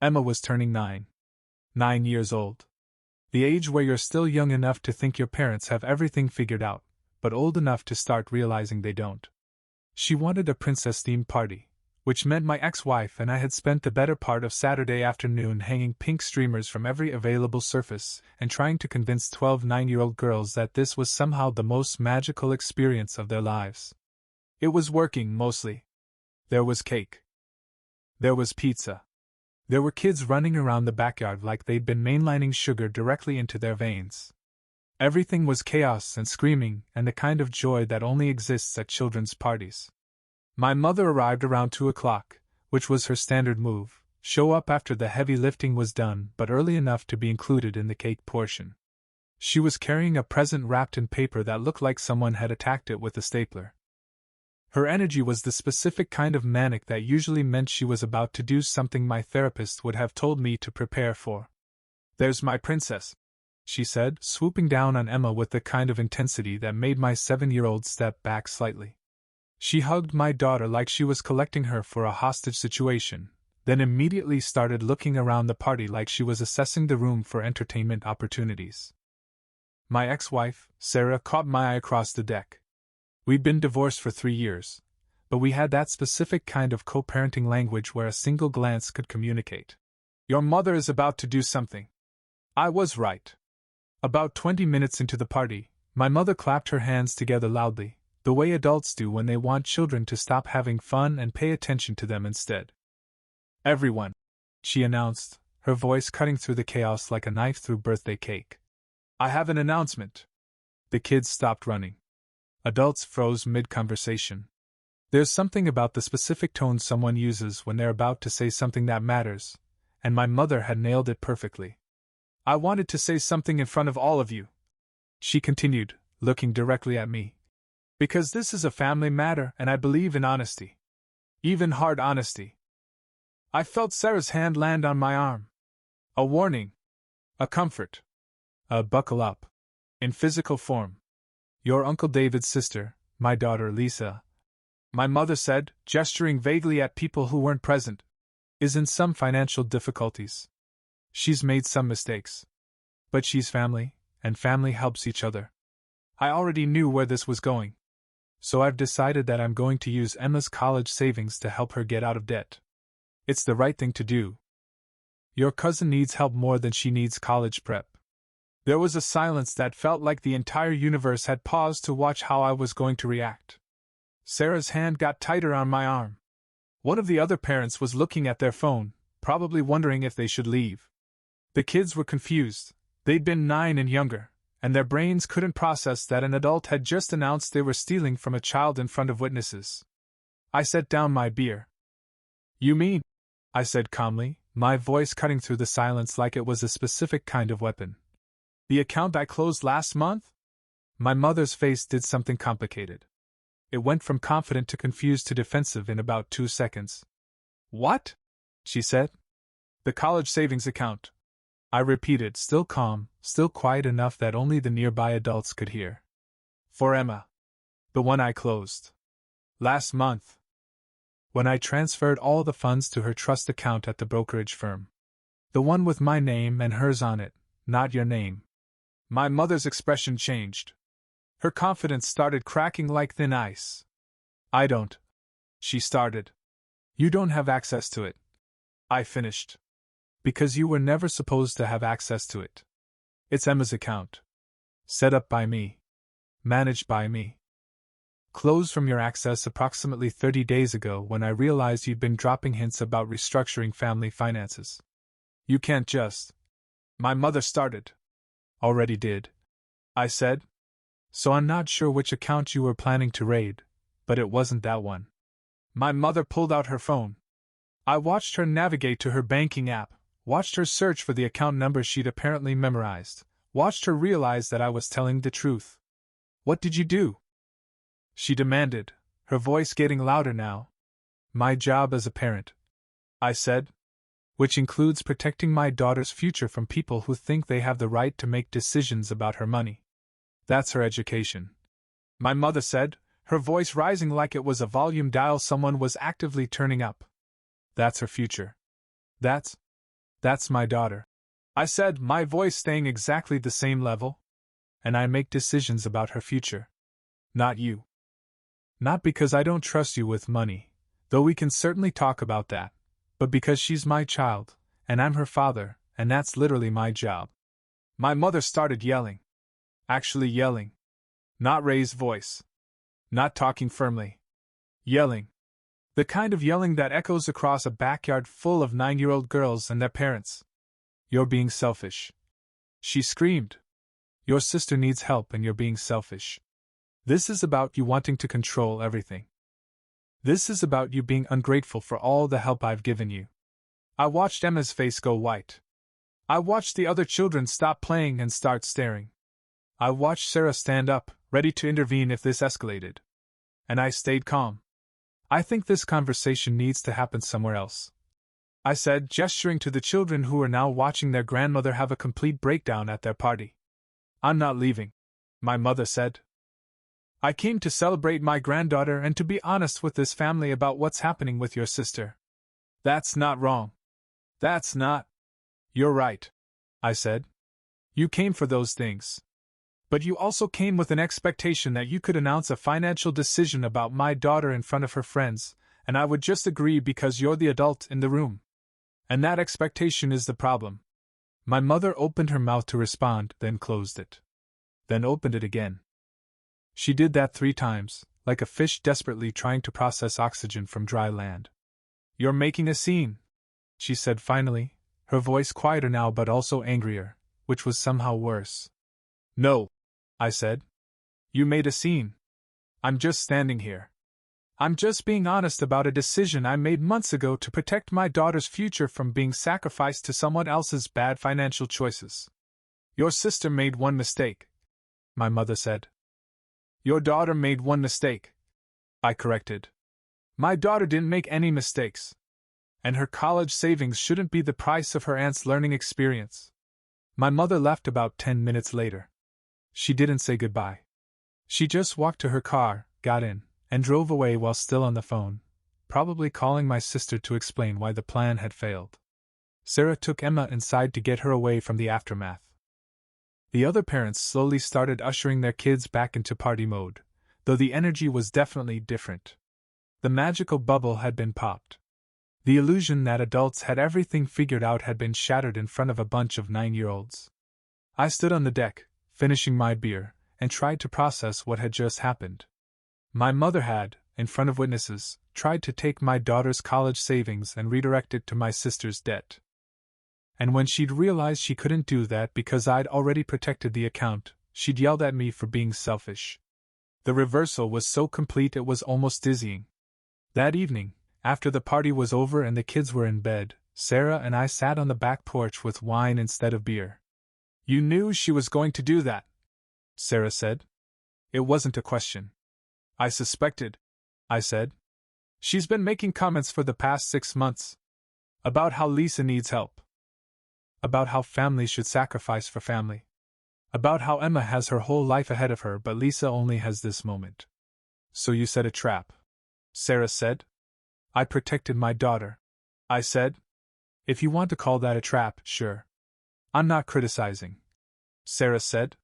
Emma was turning 9. 9 years old. The age where you're still young enough to think your parents have everything figured out, but old enough to start realizing they don't. She wanted a princess-themed party, which meant my ex-wife and I had spent the better part of Saturday afternoon hanging pink streamers from every available surface and trying to convince 12 9-year-old girls that this was somehow the most magical experience of their lives. It was working, mostly. There was cake. There was pizza. There were kids running around the backyard like they'd been mainlining sugar directly into their veins. Everything was chaos and screaming and the kind of joy that only exists at children's parties. My mother arrived around 2 o'clock, which was her standard move, show up after the heavy lifting was done but early enough to be included in the cake portion. She was carrying a present wrapped in paper that looked like someone had attacked it with a stapler. Her energy was the specific kind of manic that usually meant she was about to do something my therapist would have told me to prepare for. "There's my princess," she said, swooping down on Emma with the kind of intensity that made my 7-year-old step back slightly. She hugged my daughter like she was collecting her for a hostage situation, then immediately started looking around the party like she was assessing the room for entertainment opportunities. My ex-wife, Sarah, caught my eye across the deck. We'd been divorced for 3 years, but we had that specific kind of co-parenting language where a single glance could communicate. "Your mother is about to do something." I was right. About 20 minutes into the party, my mother clapped her hands together loudly, the way adults do when they want children to stop having fun and pay attention to them instead. "Everyone," she announced, her voice cutting through the chaos like a knife through birthday cake. "I have an announcement." The kids stopped running. Adults froze mid-conversation. There's something about the specific tone someone uses when they're about to say something that matters, and my mother had nailed it perfectly. "I wanted to say something in front of all of you," she continued, looking directly at me. "Because this is a family matter and I believe in honesty. Even hard honesty." I felt Sarah's hand land on my arm. A warning. A comfort. A buckle up. In physical form. "Your Uncle David's sister, my daughter Lisa," my mother said, gesturing vaguely at people who weren't present, "is in some financial difficulties. She's made some mistakes. But she's family, and family helps each other." I already knew where this was going. So I've decided that I'm going to use Emma's college savings to help her get out of debt. It's the right thing to do. Your cousin needs help more than she needs college prep. There was a silence that felt like the entire universe had paused to watch how I was going to react. Sarah's hand got tighter on my arm. One of the other parents was looking at their phone, probably wondering if they should leave. The kids were confused. They'd been 9 and younger, and their brains couldn't process that an adult had just announced they were stealing from a child in front of witnesses. I set down my beer. "You mean?" I said calmly, my voice cutting through the silence like it was a specific kind of weapon. "The account I closed last month?" My mother's face did something complicated. It went from confident to confused to defensive in about 2 seconds. "What?" she said. "The college savings account," I repeated, still calm, still quiet enough that only the nearby adults could hear. "For Emma. The one I closed. Last month. When I transferred all the funds to her trust account at the brokerage firm. The one with my name and hers on it, not your name." My mother's expression changed. Her confidence started cracking like thin ice. "I don't," she started. "You don't have access to it," I finished. "Because you were never supposed to have access to it. It's Emma's account. Set up by me. Managed by me. Closed from your access approximately 30 days ago when I realized you'd been dropping hints about restructuring family finances. You can't just..." My mother started. "Already did," I said. "So I'm not sure which account you were planning to raid, but it wasn't that one." My mother pulled out her phone. I watched her navigate to her banking app, watched her search for the account number she'd apparently memorized, watched her realize that I was telling the truth. "What did you do?" she demanded, her voice getting louder now. "My job as a parent," I said. "Which includes protecting my daughter's future from people who think they have the right to make decisions about her money. That's her education," my mother said, her voice rising like it was a volume dial someone was actively turning up. "That's her future. That's..." That's my daughter, I said, my voice staying exactly the same level. And I make decisions about her future. Not you. Not because I don't trust you with money, though we can certainly talk about that, but because she's my child, and I'm her father, and that's literally my job. My mother started yelling. Actually yelling. Not raised voice. Not talking firmly. Yelling. The kind of yelling that echoes across a backyard full of 9-year-old girls and their parents. You're being selfish. She screamed. Your sister needs help and you're being selfish. This is about you wanting to control everything. This is about you being ungrateful for all the help I've given you. I watched Emma's face go white. I watched the other children stop playing and start staring. I watched Sarah stand up, ready to intervene if this escalated. And I stayed calm. I think this conversation needs to happen somewhere else, I said, gesturing to the children who were now watching their grandmother have a complete breakdown at their party. I'm not leaving, my mother said. I came to celebrate my granddaughter and to be honest with this family about what's happening with your sister. That's not wrong. That's not. You're right, I said. You came for those things. But you also came with an expectation that you could announce a financial decision about my daughter in front of her friends, and I would just agree because you're the adult in the room. And that expectation is the problem. My mother opened her mouth to respond, then closed it. Then opened it again. She did that 3 times, like a fish desperately trying to process oxygen from dry land. You're making a scene, she said finally, her voice quieter now but also angrier, which was somehow worse. No, I said. You made a scene. I'm just standing here. I'm just being honest about a decision I made months ago to protect my daughter's future from being sacrificed to someone else's bad financial choices. Your sister made one mistake, my mother said. Your daughter made one mistake, I corrected. My daughter didn't make any mistakes. And her college savings shouldn't be the price of her aunt's learning experience. My mother left about 10 minutes later. She didn't say goodbye. She just walked to her car, got in, and drove away while still on the phone, probably calling my sister to explain why the plan had failed. Sarah took Emma inside to get her away from the aftermath. The other parents slowly started ushering their kids back into party mode, though the energy was definitely different. The magical bubble had been popped. The illusion that adults had everything figured out had been shattered in front of a bunch of 9-year-olds. I stood on the deck, finishing my beer, and tried to process what had just happened. My mother had, in front of witnesses, tried to take my daughter's college savings and redirect it to my sister's debt. And when she'd realized she couldn't do that because I'd already protected the account, she'd yelled at me for being selfish. The reversal was so complete it was almost dizzying. That evening, after the party was over and the kids were in bed, Sarah and I sat on the back porch with wine instead of beer. You knew she was going to do that, Sarah said. It wasn't a question. I suspected, I said. She's been making comments for the past 6 months. About how Lisa needs help. About how family should sacrifice for family. About how Emma has her whole life ahead of her but Lisa only has this moment. So you set a trap, Sarah said. I protected my daughter, I said. If you want to call that a trap, sure. I'm not criticizing, Sarah said.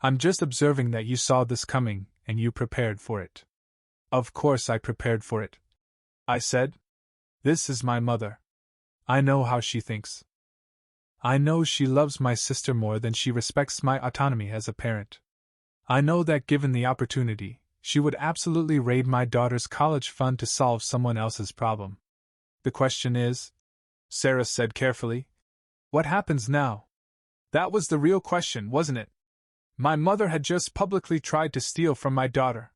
I'm just observing that you saw this coming and you prepared for it. Of course I prepared for it, I said. This is my mother. I know how she thinks. I know she loves my sister more than she respects my autonomy as a parent. I know that given the opportunity, she would absolutely raid my daughter's college fund to solve someone else's problem. The question is, Sarah said carefully, what happens now? That was the real question, wasn't it? My mother had just publicly tried to steal from my daughter.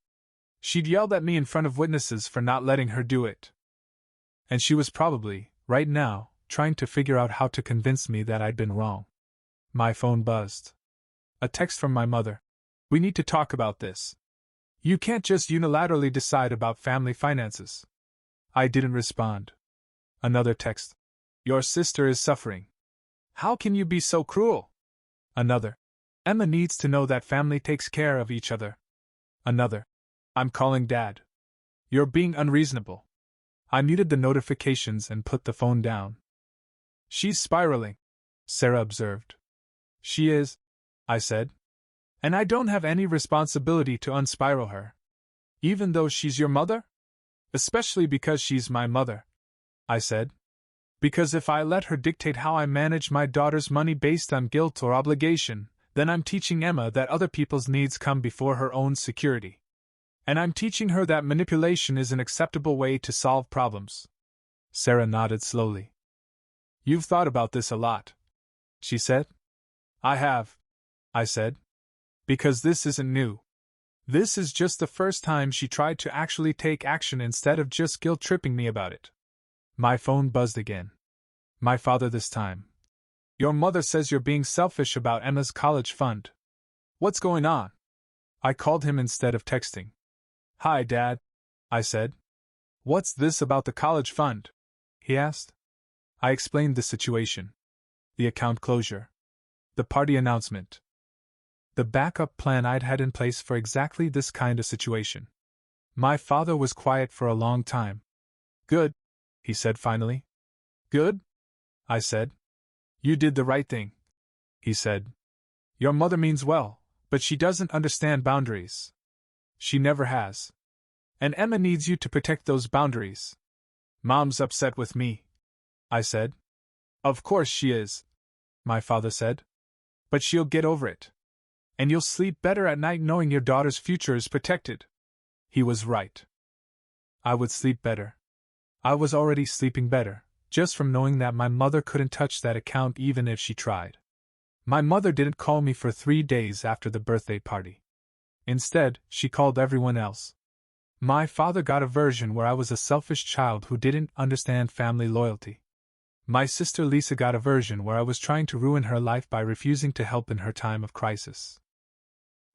She'd yelled at me in front of witnesses for not letting her do it. And she was probably, right now, trying to figure out how to convince me that I'd been wrong. My phone buzzed. A text from my mother. We need to talk about this. You can't just unilaterally decide about family finances. I didn't respond. Another text. Your sister is suffering. How can you be so cruel? Another. Emma needs to know that family takes care of each other. Another. I'm calling Dad. You're being unreasonable. I muted the notifications and put the phone down. She's spiraling, Sarah observed. She is, I said. And I don't have any responsibility to unspiral her. Even though she's your mother? Especially because she's my mother, I said. Because if I let her dictate how I manage my daughter's money based on guilt or obligation, then I'm teaching Emma that other people's needs come before her own security. And I'm teaching her that manipulation is an acceptable way to solve problems. Sarah nodded slowly. You've thought about this a lot, she said. I have, I said. Because this isn't new. This is just the first time she tried to actually take action instead of just guilt-tripping me about it. My phone buzzed again. My father this time. Your mother says you're being selfish about Emma's college fund. What's going on? I called him instead of texting. Hi, Dad, I said. What's this about the college fund? He asked. I explained the situation. The account closure. The party announcement. The backup plan I'd had in place for exactly this kind of situation. My father was quiet for a long time. Good, he said finally. Good? I said. You did the right thing, he said. Your mother means well, but she doesn't understand boundaries. She never has. And Emma needs you to protect those boundaries. Mom's upset with me, I said. Of course she is, my father said. But she'll get over it. And you'll sleep better at night knowing your daughter's future is protected. He was right. I would sleep better. I was already sleeping better, just from knowing that my mother couldn't touch that account even if she tried. My mother didn't call me for 3 days after the birthday party. Instead, she called everyone else. My father got a version where I was a selfish child who didn't understand family loyalty. My sister Lisa got a version where I was trying to ruin her life by refusing to help in her time of crisis.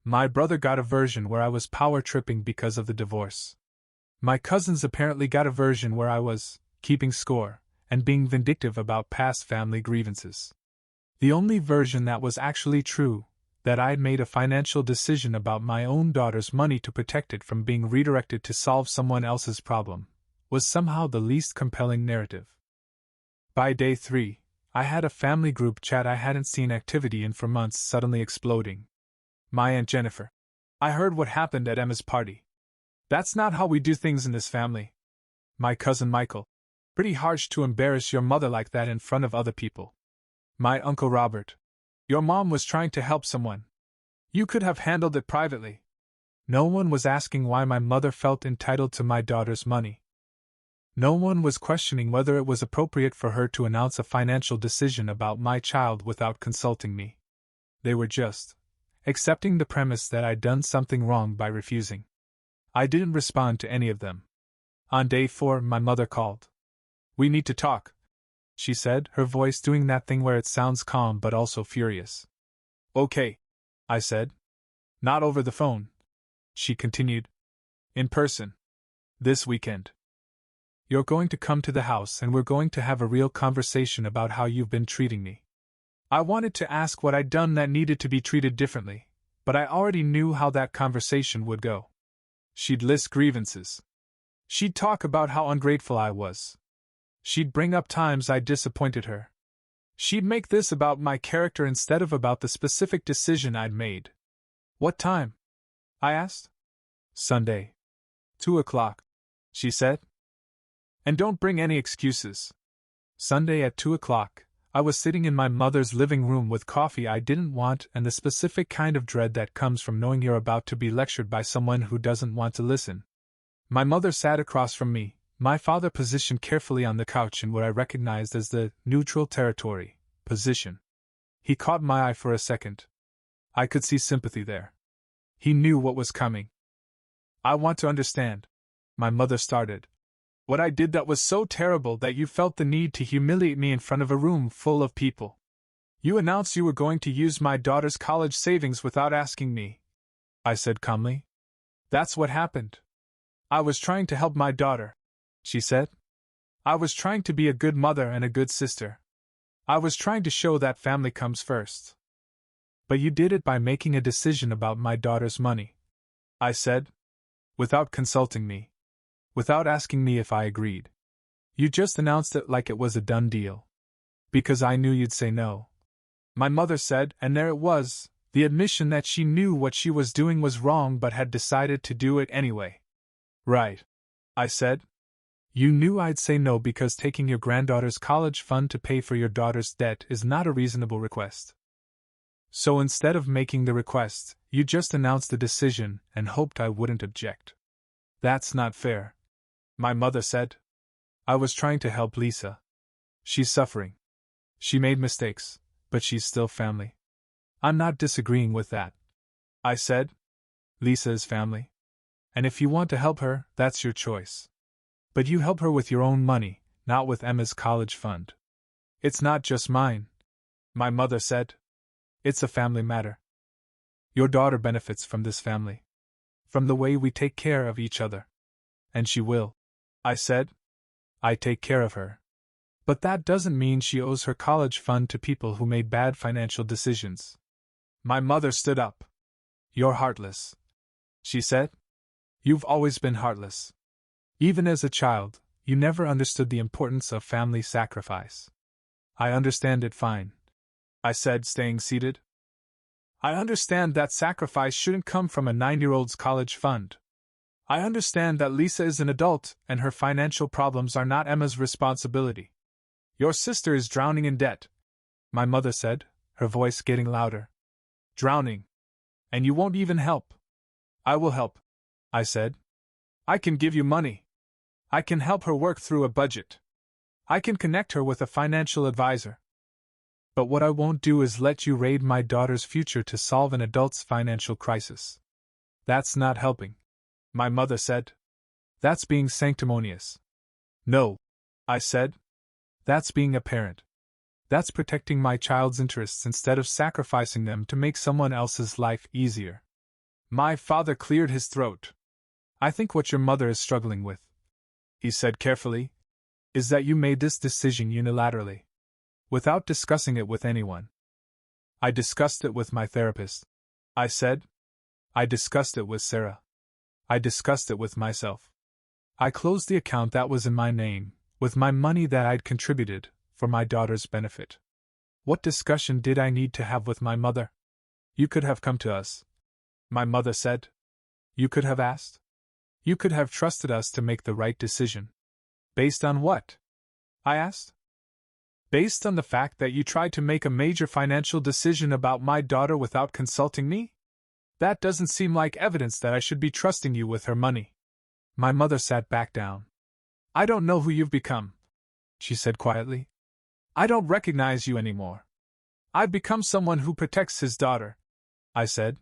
My brother got a version where I was power-tripping because of the divorce. My cousins apparently got a version where I was keeping score and being vindictive about past family grievances. The only version that was actually true, that I'd made a financial decision about my own daughter's money to protect it from being redirected to solve someone else's problem, was somehow the least compelling narrative. By day 3, I had a family group chat I hadn't seen activity in for months suddenly exploding. My Aunt Jennifer. I heard what happened at Emma's party. That's not how we do things in this family. My cousin Michael. Pretty harsh to embarrass your mother like that in front of other people. My Uncle Robert. Your mom was trying to help someone. You could have handled it privately. No one was asking why my mother felt entitled to my daughter's money. No one was questioning whether it was appropriate for her to announce a financial decision about my child without consulting me. They were just accepting the premise that I'd done something wrong by refusing. I didn't respond to any of them. On day 4, my mother called. We need to talk, she said, her voice doing that thing where it sounds calm but also furious. Okay, I said. Not over the phone, she continued. In person. This weekend. You're going to come to the house and we're going to have a real conversation about how you've been treating me. I wanted to ask what I'd done that needed to be treated differently, but I already knew how that conversation would go. She'd list grievances. She'd talk about how ungrateful I was. She'd bring up times I disappointed her. She'd make this about my character instead of about the specific decision I'd made. What time? I asked. Sunday. 2 o'clock, she said. And don't bring any excuses. Sunday at 2 o'clock, I was sitting in my mother's living room with coffee I didn't want and the specific kind of dread that comes from knowing you're about to be lectured by someone who doesn't want to listen. My mother sat across from me, my father positioned carefully on the couch in what I recognized as the neutral territory position. He caught my eye for a second. I could see sympathy there. He knew what was coming. I want to understand. My mother started. What I did that was so terrible that you felt the need to humiliate me in front of a room full of people. You announced you were going to use my daughter's college savings without asking me, I said calmly. That's what happened. I was trying to help my daughter, she said. I was trying to be a good mother and a good sister. I was trying to show that family comes first. But you did it by making a decision about my daughter's money, I said, without consulting me. Without asking me if I agreed. You just announced it like it was a done deal. Because I knew you'd say no. My mother said, and there it was, the admission that she knew what she was doing was wrong but had decided to do it anyway. Right, I said. You knew I'd say no because taking your granddaughter's college fund to pay for your daughter's debt is not a reasonable request. So instead of making the request, you just announced the decision and hoped I wouldn't object. That's not fair, my mother said. I was trying to help Lisa. She's suffering. She made mistakes, but she's still family. I'm not disagreeing with that, I said. Lisa is family. And if you want to help her, that's your choice. But you help her with your own money, not with Emma's college fund. It's not just mine, my mother said. It's a family matter. Your daughter benefits from this family, from the way we take care of each other. And she will, I said. I take care of her. But that doesn't mean she owes her college fund to people who made bad financial decisions. My mother stood up. You're heartless, she said. You've always been heartless. Even as a child, you never understood the importance of family sacrifice. I understand it fine, I said, staying seated. I understand that sacrifice shouldn't come from a 9-year-old's college fund. I understand that Lisa is an adult and her financial problems are not Emma's responsibility. Your sister is drowning in debt, my mother said, her voice getting louder. Drowning. And you won't even help. I will help, I said. I can give you money. I can help her work through a budget. I can connect her with a financial advisor. But what I won't do is let you raid my daughter's future to solve an adult's financial crisis. That's not helping, my mother said. That's being sanctimonious. No, I said. That's being a parent. That's protecting my child's interests instead of sacrificing them to make someone else's life easier. My father cleared his throat. I think what your mother is struggling with, he said carefully, is that you made this decision unilaterally, without discussing it with anyone. I discussed it with my therapist, I said. I discussed it with Sarah. I discussed it with myself. I closed the account that was in my name, with my money that I'd contributed, for my daughter's benefit. What discussion did I need to have with my mother? You could have come to us, my mother said. You could have asked. You could have trusted us to make the right decision. Based on what? I asked. Based on the fact that you tried to make a major financial decision about my daughter without consulting me? That doesn't seem like evidence that I should be trusting you with her money. My mother sat back down. I don't know who you've become, she said quietly. I don't recognize you anymore. I've become someone who protects his daughter, I said.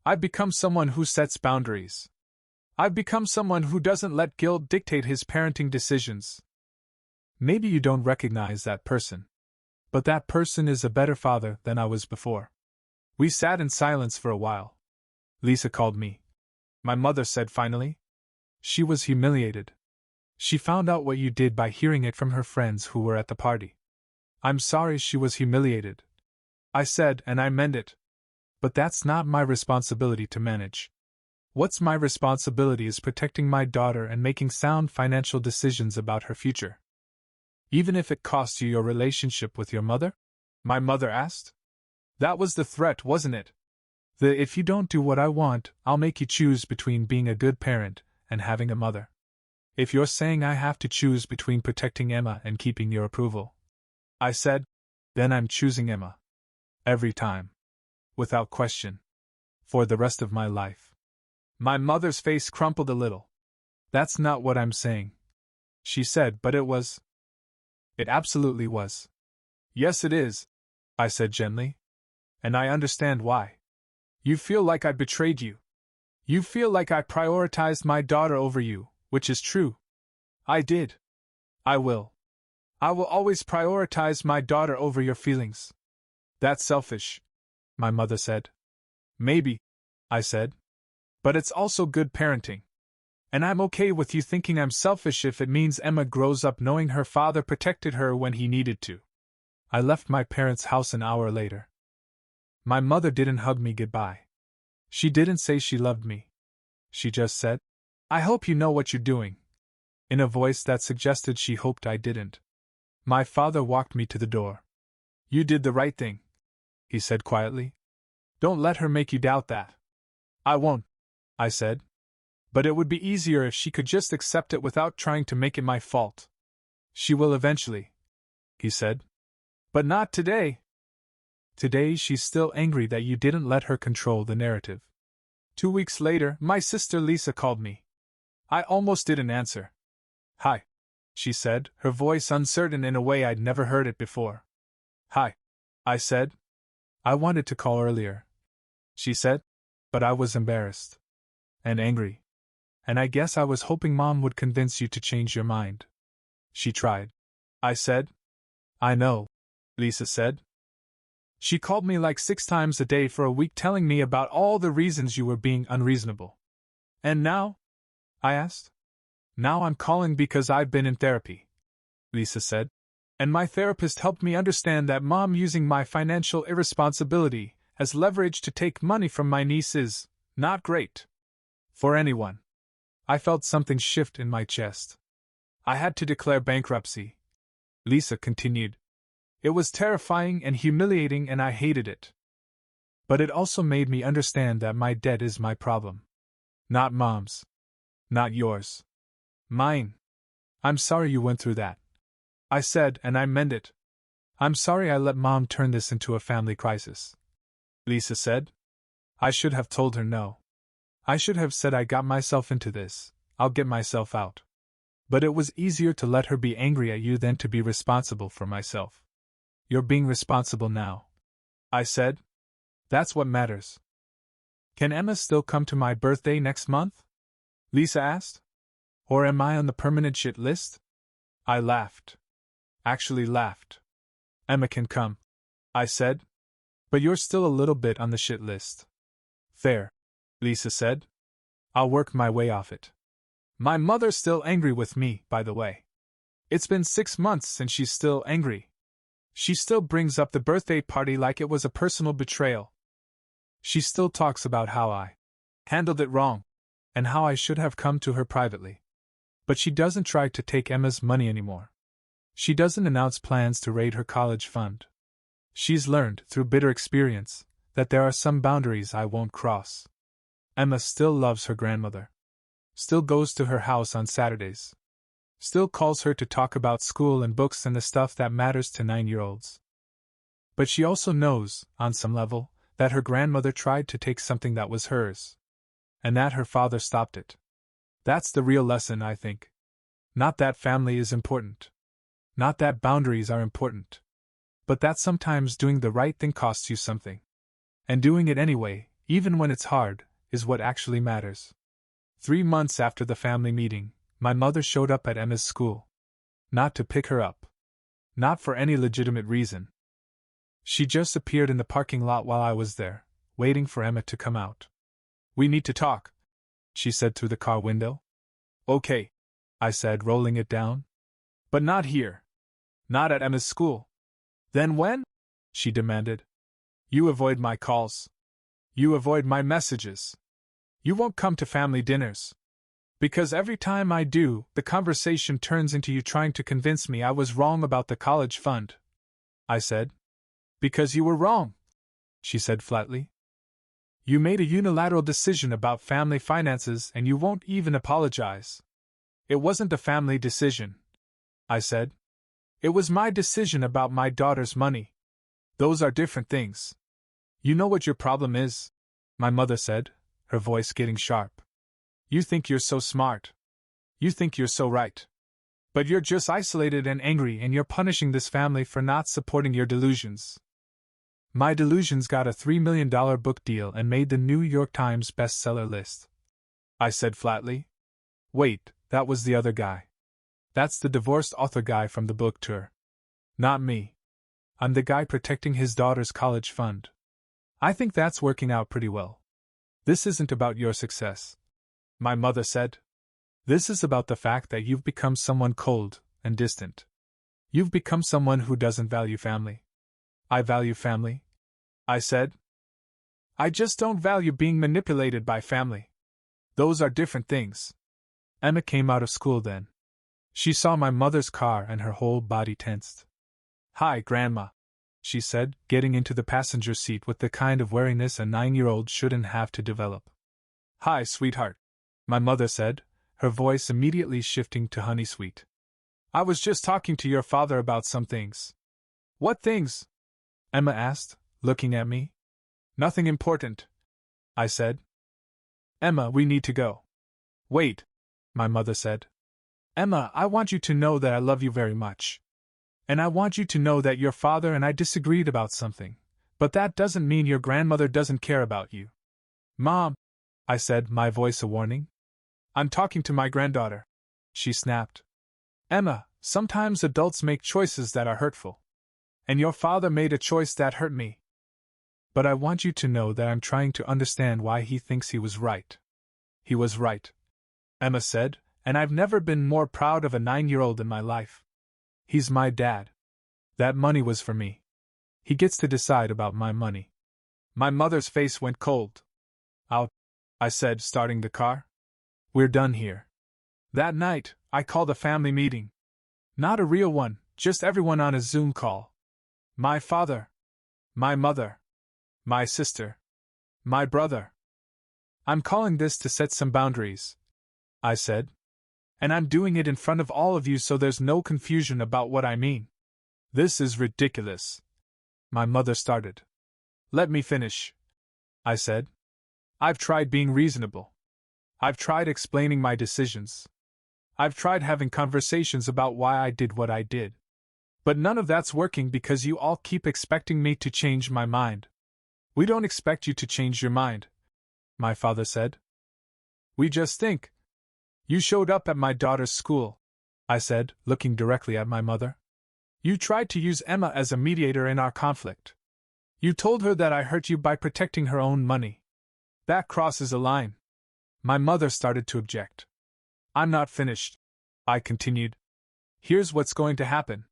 I've become someone who sets boundaries. I've become someone who doesn't let guilt dictate his parenting decisions. Maybe you don't recognize that person. But that person is a better father than I was before. We sat in silence for a while. Lisa called me, my mother said finally. She was humiliated. She found out what you did by hearing it from her friends who were at the party. I'm sorry she was humiliated, I said, and I meant it. But that's not my responsibility to manage. What's my responsibility is protecting my daughter and making sound financial decisions about her future. Even if it costs you your relationship with your mother? My mother asked. That was the threat, wasn't it? If you don't do what I want, I'll make you choose between being a good parent and having a mother. If you're saying I have to choose between protecting Emma and keeping your approval, I said, then I'm choosing Emma. Every time. Without question. For the rest of my life. My mother's face crumpled a little. That's not what I'm saying, she said, but it was. It absolutely was. Yes, it is, I said gently. And I understand why. You feel like I betrayed you. You feel like I prioritized my daughter over you, which is true. I did. I will. I will always prioritize my daughter over your feelings. That's selfish, my mother said. Maybe, I said. But it's also good parenting. And I'm okay with you thinking I'm selfish if it means Emma grows up knowing her father protected her when he needed to. I left my parents' house an hour later. My mother didn't hug me goodbye. She didn't say she loved me. She just said, I hope you know what you're doing, in a voice that suggested she hoped I didn't. My father walked me to the door. You did the right thing, he said quietly. Don't let her make you doubt that. I won't, I said. But it would be easier if she could just accept it without trying to make it my fault. She will eventually, he said. But not today. Today she's still angry that you didn't let her control the narrative. 2 weeks later, my sister Lisa called me. I almost didn't answer. Hi, she said, her voice uncertain in a way I'd never heard it before. Hi, I said. I wanted to call earlier, she said, but I was embarrassed. And angry. And I guess I was hoping Mom would convince you to change your mind. She tried. I said. I know, Lisa said. She called me like 6 times a day for a week telling me about all the reasons you were being unreasonable. And now? I asked. Now I'm calling because I've been in therapy, Lisa said. And my therapist helped me understand that Mom using my financial irresponsibility as leverage to take money from my niece is not great. For anyone. I felt something shift in my chest. I had to declare bankruptcy, Lisa continued. It was terrifying and humiliating and I hated it. But it also made me understand that my debt is my problem. Not Mom's. Not yours. Mine. I'm sorry you went through that, I said, and I meant it. I'm sorry I let Mom turn this into a family crisis, Lisa said. I should have told her no. I should have said I got myself into this, I'll get myself out. But it was easier to let her be angry at you than to be responsible for myself. You're being responsible now, I said. That's what matters. Can Emma still come to my birthday next month? Lisa asked. Or am I on the permanent shit list? I laughed. Actually laughed. Emma can come, I said. But you're still a little bit on the shit list. Fair, Lisa said. I'll work my way off it. My mother's still angry with me, by the way. It's been 6 months and she's still angry. She still brings up the birthday party like it was a personal betrayal. She still talks about how I handled it wrong, and how I should have come to her privately. But she doesn't try to take Emma's money anymore. She doesn't announce plans to raid her college fund. She's learned, through bitter experience, that there are some boundaries I won't cross. Emma still loves her grandmother. Still goes to her house on Saturdays. Still calls her to talk about school and books and the stuff that matters to 9-year-olds. But she also knows, on some level, that her grandmother tried to take something that was hers. And that her father stopped it. That's the real lesson, I think. Not that family is important. Not that boundaries are important. But that sometimes doing the right thing costs you something. And doing it anyway, even when it's hard, is what actually matters. 3 months after the family meeting, my mother showed up at Emma's school. Not to pick her up. Not for any legitimate reason. She just appeared in the parking lot while I was there, waiting for Emma to come out. We need to talk, she said through the car window. Okay, I said, rolling it down. But not here. Not at Emma's school. Then when? She demanded. You avoid my calls. You avoid my messages. You won't come to family dinners. Because every time I do, the conversation turns into you trying to convince me I was wrong about the college fund, I said. Because you were wrong, she said flatly. You made a unilateral decision about family finances and you won't even apologize. It wasn't a family decision, I said. It was my decision about my daughter's money. Those are different things. You know what your problem is? My mother said, her voice getting sharp. You think you're so smart. You think you're so right. But you're just isolated and angry and you're punishing this family for not supporting your delusions. My delusions got a $3 million book deal and made the New York Times bestseller list, I said flatly. Wait, that was the other guy. That's the divorced author guy from the book tour. Not me. I'm the guy protecting his daughter's college fund. I think that's working out pretty well. This isn't about your success, my mother said. This is about the fact that you've become someone cold and distant. You've become someone who doesn't value family. I value family, I said. I just don't value being manipulated by family. Those are different things. Emma came out of school then. She saw my mother's car and her whole body tensed. "Hi, Grandma," she said, getting into the passenger seat with the kind of wariness a 9-year-old shouldn't have to develop. "Hi, sweetheart," my mother said, her voice immediately shifting to honey sweet. "I was just talking to your father about some things." "What things?" Emma asked, looking at me. "Nothing important," I said. "Emma, we need to go." "Wait," my mother said. "Emma, I want you to know that I love you very much. And I want you to know that your father and I disagreed about something, but that doesn't mean your grandmother doesn't care about you." "Mom," I said, my voice a warning. "I'm talking to my granddaughter," she snapped. "Emma, sometimes adults make choices that are hurtful. And your father made a choice that hurt me. But I want you to know that I'm trying to understand why he thinks he was right." "He was right," Emma said, "and I've never been more proud of a 9-year-old in my life. He's my dad. That money was for me. He gets to decide about my money." My mother's face went cold. "Out," I said, starting the car. "We're done here." That night, I called a family meeting. Not a real one, just everyone on a Zoom call. My father, my mother, my sister, my brother. "I'm calling this to set some boundaries," I said. "And I'm doing it in front of all of you so there's no confusion about what I mean." "This is ridiculous," my mother started. "Let me finish," I said. "I've tried being reasonable. I've tried explaining my decisions. I've tried having conversations about why I did what I did. But none of that's working because you all keep expecting me to change my mind." "We don't expect you to change your mind," my father said. "We just think. You showed up at my daughter's school," I said, looking directly at my mother. "You tried to use Emma as a mediator in our conflict. You told her that I hurt you by protecting her own money. That crosses a line." My mother started to object. "I'm not finished," I continued. "Here's what's going to happen.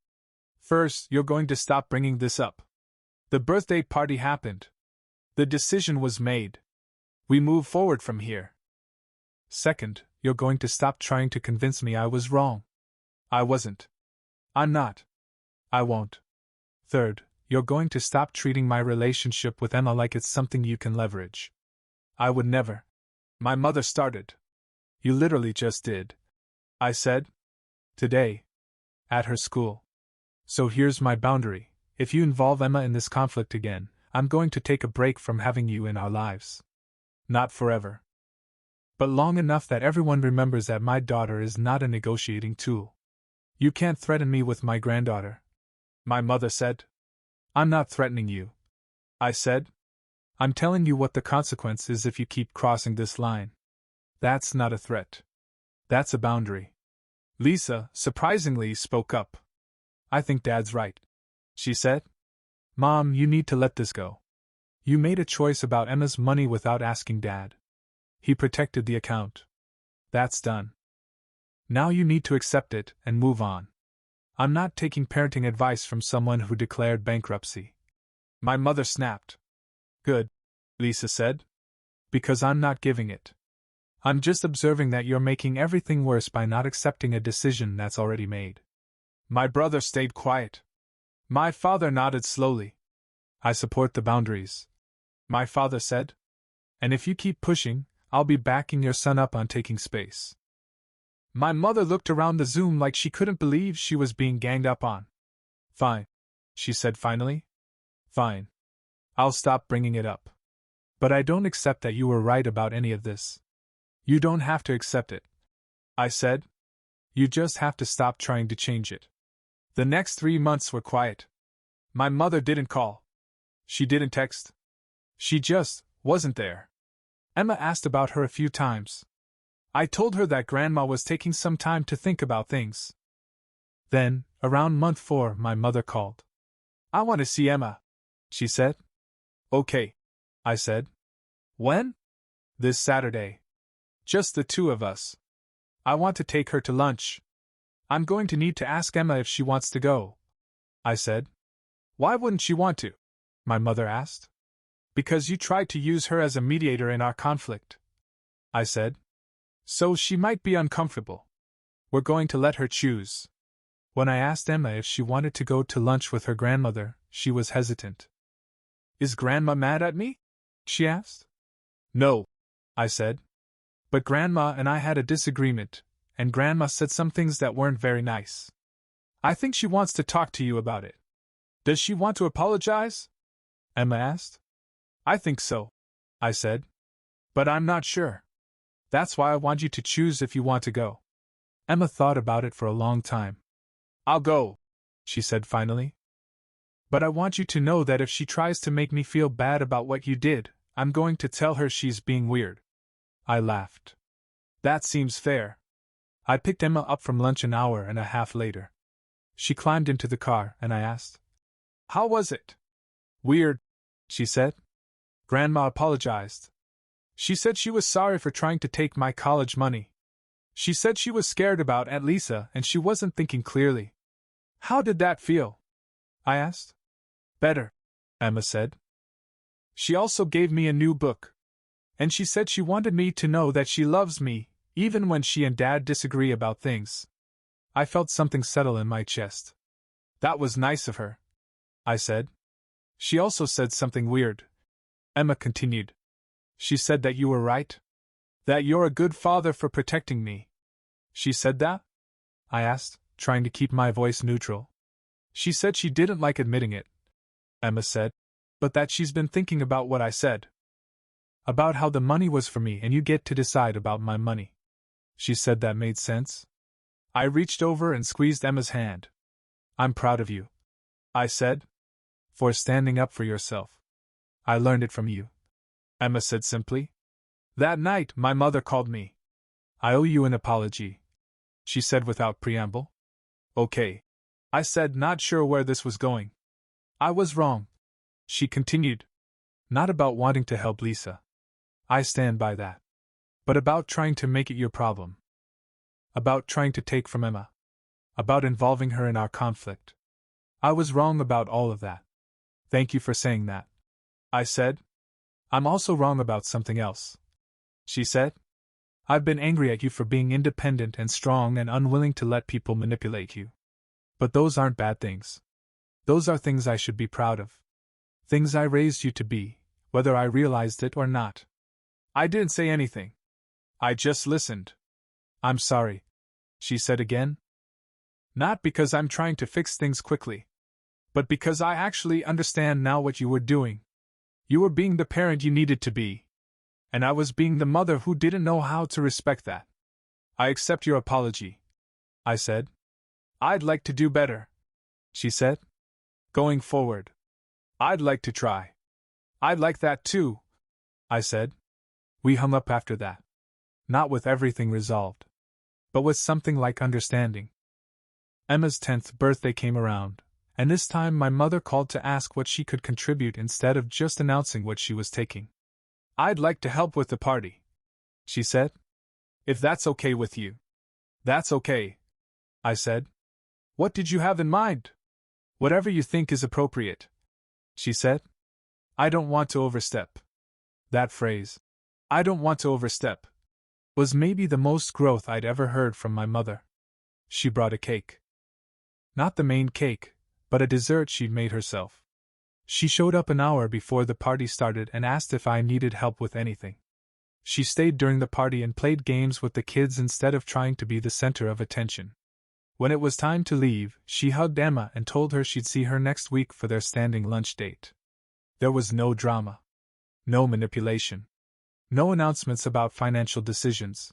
First, you're going to stop bringing this up. The birthday party happened. The decision was made. We move forward from here. Second, you're going to stop trying to convince me I was wrong. I wasn't. I'm not. I won't. Third, you're going to stop treating my relationship with Emma like it's something you can leverage. I would never." My mother started. "You literally just did," I said. "Today. At her school. So here's my boundary. If you involve Emma in this conflict again, I'm going to take a break from having you in our lives. Not forever. But long enough that everyone remembers that my daughter is not a negotiating tool. You can't threaten me with my granddaughter," my mother said. "I'm not threatening you," I said. "I'm telling you what the consequence is if you keep crossing this line. That's not a threat. That's a boundary." Lisa, surprisingly, spoke up. "I think Dad's right," she said. "Mom, you need to let this go. You made a choice about Emma's money without asking Dad. He protected the account. That's done. Now you need to accept it and move on. I'm not taking parenting advice from someone who declared bankruptcy." My mother snapped. "Good," Lisa said. "Because I'm not giving it. I'm just observing that you're making everything worse by not accepting a decision that's already made." My brother stayed quiet. My father nodded slowly. "I support the boundaries," my father said. "And if you keep pushing, I'll be backing your son up on taking space." My mother looked around the Zoom like she couldn't believe she was being ganged up on. "Fine," she said finally. "Fine. I'll stop bringing it up. But I don't accept that you were right about any of this." "You don't have to accept it," I said. "You just have to stop trying to change it." The next 3 months were quiet. My mother didn't call. She didn't text. She just wasn't there. Emma asked about her a few times. I told her that Grandma was taking some time to think about things. Then, around month 4, my mother called. "I want to see Emma," she said. "Okay," I said. "When?" "This Saturday. Just the two of us. I want to take her to lunch." "I'm going to need to ask Emma if she wants to go," I said. "Why wouldn't she want to?" my mother asked. "Because you tried to use her as a mediator in our conflict," I said. "So she might be uncomfortable." We're going to let her choose. When I asked Emma if she wanted to go to lunch with her grandmother, she was hesitant. Is Grandma mad at me? She asked. No, I said. But Grandma and I had a disagreement, and Grandma said some things that weren't very nice. I think she wants to talk to you about it. Does she want to apologize? Emma asked. I think so, I said. But I'm not sure. That's why I want you to choose if you want to go. Emma thought about it for a long time. I'll go, she said finally. But I want you to know that if she tries to make me feel bad about what you did, I'm going to tell her she's being weird. I laughed. That seems fair. I picked Emma up from lunch an hour and a half later. She climbed into the car, and I asked, How was it? Weird, she said. Grandma apologized. She said she was sorry for trying to take my college money. She said she was scared about Aunt Lisa and she wasn't thinking clearly. How did that feel? I asked. Better, Emma said. She also gave me a new book. And she said she wanted me to know that she loves me, even when she and Dad disagree about things. I felt something settle in my chest. That was nice of her, I said. She also said something weird. Emma continued. She said that you were right. That you're a good father for protecting me. She said that? I asked, trying to keep my voice neutral. She said she didn't like admitting it, Emma said, but that she's been thinking about what I said. About how the money was for me and you get to decide about my money. She said that made sense. I reached over and squeezed Emma's hand. I'm proud of you, I said, for standing up for yourself. I learned it from you, Emma said simply. That night, my mother called me. I owe you an apology, she said without preamble. Okay, I said, not sure where this was going. I was wrong, she continued. Not about wanting to help Lisa. I stand by that. But about trying to make it your problem. About trying to take from Emma. About involving her in our conflict. I was wrong about all of that. Thank you for saying that, I said. I'm also wrong about something else, she said. I've been angry at you for being independent and strong and unwilling to let people manipulate you. But those aren't bad things. Those are things I should be proud of. Things I raised you to be, whether I realized it or not. I didn't say anything. I just listened. I'm sorry, she said again. Not because I'm trying to fix things quickly, but because I actually understand now what you were doing. You were being the parent you needed to be. And I was being the mother who didn't know how to respect that. I accept your apology, I said. I'd like to do better, she said. Going forward. I'd like to try. I'd like that too, I said. We hung up after that. Not with everything resolved, but with something like understanding. Emma's 10th birthday came around, and this time my mother called to ask what she could contribute instead of just announcing what she was taking. I'd like to help with the party, she said. If that's okay with you. That's okay, I said. What did you have in mind? Whatever you think is appropriate, she said. I don't want to overstep. That phrase, I don't want to overstep, was maybe the most growth I'd ever heard from my mother. She brought a cake. Not the main cake, but a dessert she'd made herself. She showed up an hour before the party started and asked if I needed help with anything. She stayed during the party and played games with the kids instead of trying to be the center of attention. When it was time to leave, she hugged Emma and told her she'd see her next week for their standing lunch date. There was no drama. No manipulation. No announcements about financial decisions.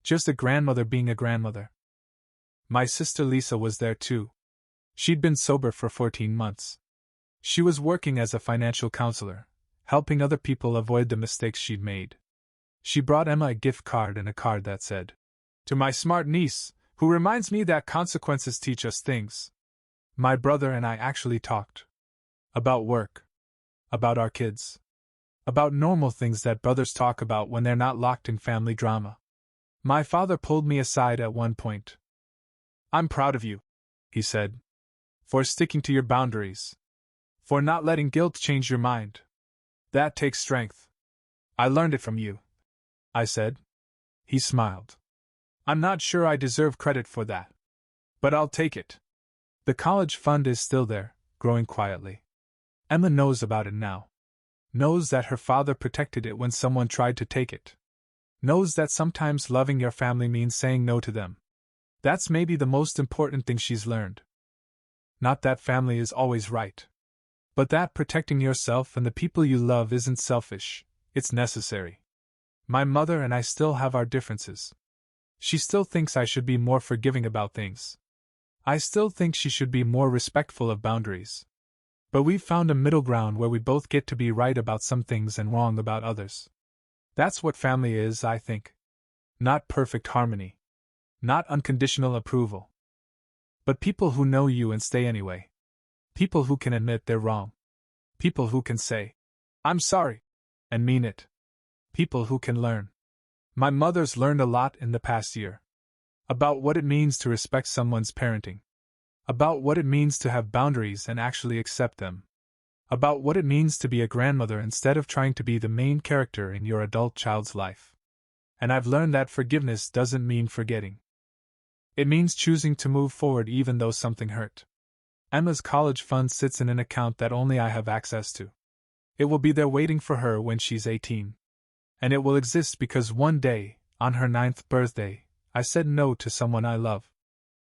Just a grandmother being a grandmother. My sister Lisa was there too. She'd been sober for 14 months. She was working as a financial counselor, helping other people avoid the mistakes she'd made. She brought Emma a gift card and a card that said, "To my smart niece, who reminds me that consequences teach us things." My brother and I actually talked. About work. About our kids. About normal things that brothers talk about when they're not locked in family drama. My father pulled me aside at one point. "I'm proud of you," he said. "For sticking to your boundaries. For not letting guilt change your mind. That takes strength. I learned it from you," I said. He smiled. I'm not sure I deserve credit for that. But I'll take it. The college fund is still there, growing quietly. Emma knows about it now. Knows that her father protected it when someone tried to take it. Knows that sometimes loving your family means saying no to them. That's maybe the most important thing she's learned. Not that family is always right. But that protecting yourself and the people you love isn't selfish, it's necessary. My mother and I still have our differences. She still thinks I should be more forgiving about things. I still think she should be more respectful of boundaries. But we've found a middle ground where we both get to be right about some things and wrong about others. That's what family is, I think. Not perfect harmony. Not unconditional approval. But people who know you and stay anyway. People who can admit they're wrong. People who can say, "I'm sorry," and mean it. People who can learn. My mother's learned a lot in the past year. About what it means to respect someone's parenting. About what it means to have boundaries and actually accept them. About what it means to be a grandmother instead of trying to be the main character in your adult child's life. And I've learned that forgiveness doesn't mean forgetting. It means choosing to move forward even though something hurt. Emma's college fund sits in an account that only I have access to. It will be there waiting for her when she's 18. And it will exist because one day, on her 9th birthday, I said no to someone I love.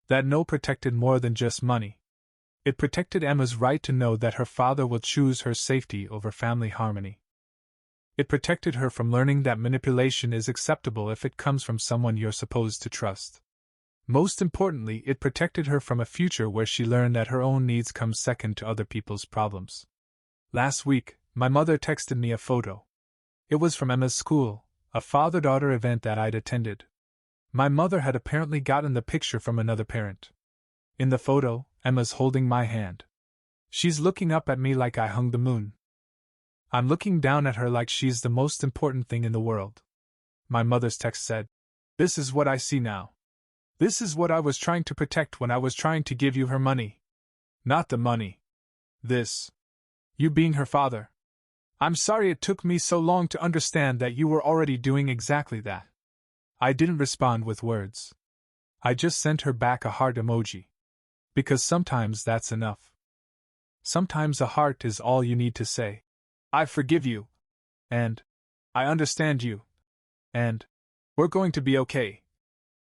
That no protected more than just money. It protected Emma's right to know that her father will choose her safety over family harmony. It protected her from learning that manipulation is acceptable if it comes from someone you're supposed to trust. Most importantly, it protected her from a future where she learned that her own needs come second to other people's problems. Last week, my mother texted me a photo. It was from Emma's school, a father-daughter event that I'd attended. My mother had apparently gotten the picture from another parent. In the photo, Emma's holding my hand. She's looking up at me like I hung the moon. I'm looking down at her like she's the most important thing in the world. My mother's text said, "This is what I see now. This is what I was trying to protect when I was trying to give you her money. Not the money. This. You being her father. I'm sorry it took me so long to understand that you were already doing exactly that." I didn't respond with words. I just sent her back a heart emoji. Because sometimes that's enough. Sometimes a heart is all you need to say, "I forgive you," and "I understand you," and "We're going to be okay,"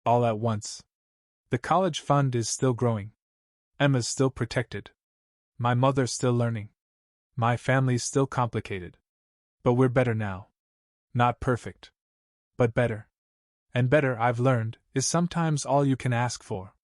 all at once. The college fund is still growing. Emma's still protected. My mother's still learning. My family's still complicated. But we're better now. Not perfect. But better. And better, I've learned, is sometimes all you can ask for.